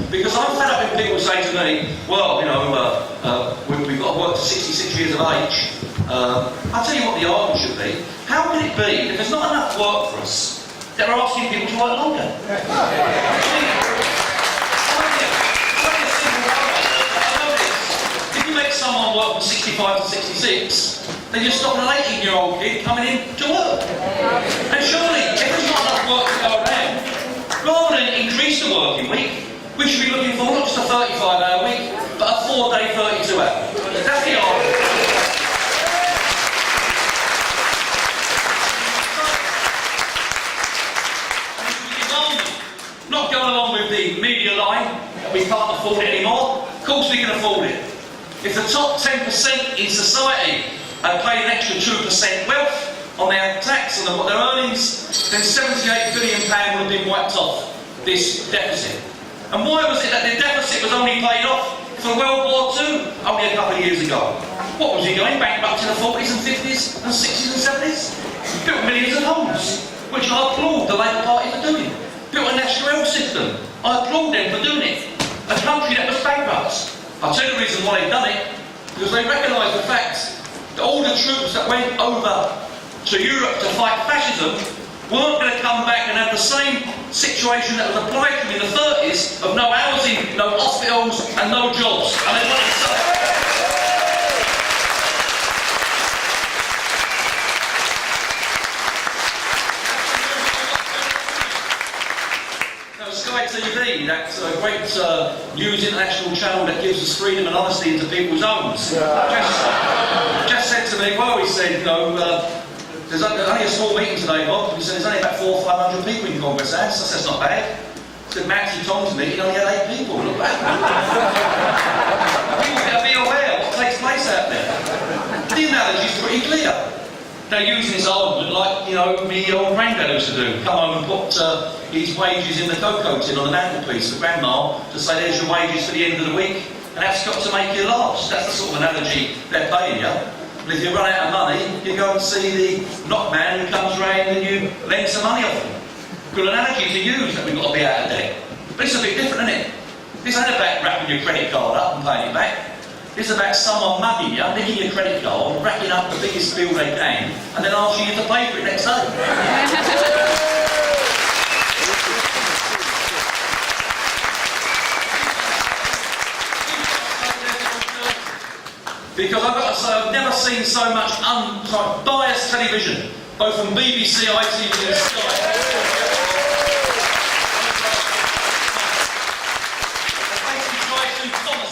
Because I'm fed up with people saying to me, well, you know, we've got to work to 66 years of age. I'll tell you what the argument should be. How can it be that there's not enough work for us that we're asking people to work longer? If you make someone work from 65 to 66, then you're stopping an 18-year-old kid coming in to work. And surely, if there's not enough work to go around, rather than increase the working week, we should be looking for not just a 35-hour week, but a 4-day 32-hour. That's the argument. Not going along with the media line that we can't afford it anymore. Of course we can afford it. If the top 10% in society had paid an extra 2% wealth on their tax and what their earnings, then £78 billion would have been wiped off this deficit. And why was it that the deficit was only paid off for World War II only a couple of years ago? What was he going bankrupt in the 40s and 50s and 60s and 70s? Built millions of homes, which I applaud the Labour Party for doing. Built a national health system. I applaud them for doing it. A country that was bankrupt. I'll tell you the reason why they've done it. Because they recognised the fact that all the troops that went over to Europe to fight fascism weren't going to come back and have the same situation that was applied to them in the 30s of no housing, no hospitals and no jobs. And they wanted to say Sky TV, that great news international channel that gives us freedom and honesty into people's homes, just said to me, well, he said, you know, there's only a small meeting today, Bob. He said, there's only about 400 or 500 people in Congress House. I said, that's not bad. He said, Maxie Tom's meeting only had 8 people. Look at that. People better be aware of what takes place out there. The analogy's pretty clear. They're using this argument like, you know, me old granddad used to do. Come home and put his wages in the cocoa tin on the mantelpiece for grandma to say there's your wages for the end of the week, and that's got to make you laugh. That's the sort of analogy they're paying you. But if you run out of money, you go and see the knock man who comes round and you lend some money off him. Good analogy to use that we've got to be out of debt. But it's a bit different, isn't it? This ain't about wrapping your credit card up and paying it back. It's about someone mugging you, nicking your credit card, racking up the biggest bill they can, and then asking you to pay for it next day. Because I've got to say, I've never seen so much biased television, both from BBC, ITV and Sky.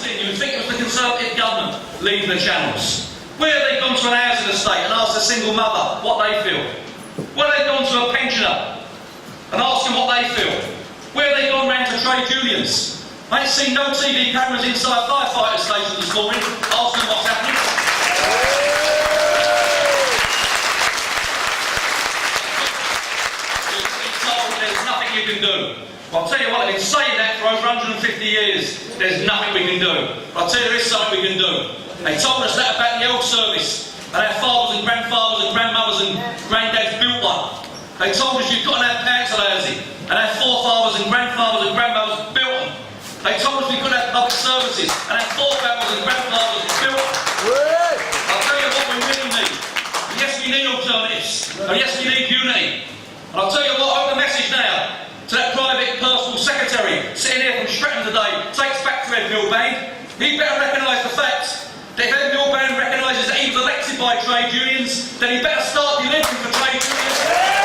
You'd think it was the Conservative government leading the channels. Where have they gone to an housing estate and asked a single mother what they feel? Where have they gone to a pensioner and asked them what they feel? Where have they gone round to trade unions? I ain't seen no TV cameras inside firefighter stations this morning asking them what's happening. You're told there's nothing you can do. I'll tell you what, I've been saying that for over 150 years. There's nothing we can do. But I'll tell you there is something we can do. They told us that about the health service. And our fathers and grandfathers and grandmothers and granddads built one. They told us you've got to have council housing. And our forefathers and grandfathers and grandmothers built them. They told us we could have public services. And our forefathers and grandfathers built them. I'll tell you what we really need. Yes, we need alternatives. And yes, we need unity. And I'll tell you what, I hope the message now to that private personal secretary sitting here from Stratton today takes back to Ed Miliband. He better recognise the fact that if Ed Miliband recognises that he was elected by trade unions, then he better start delivering for trade unions.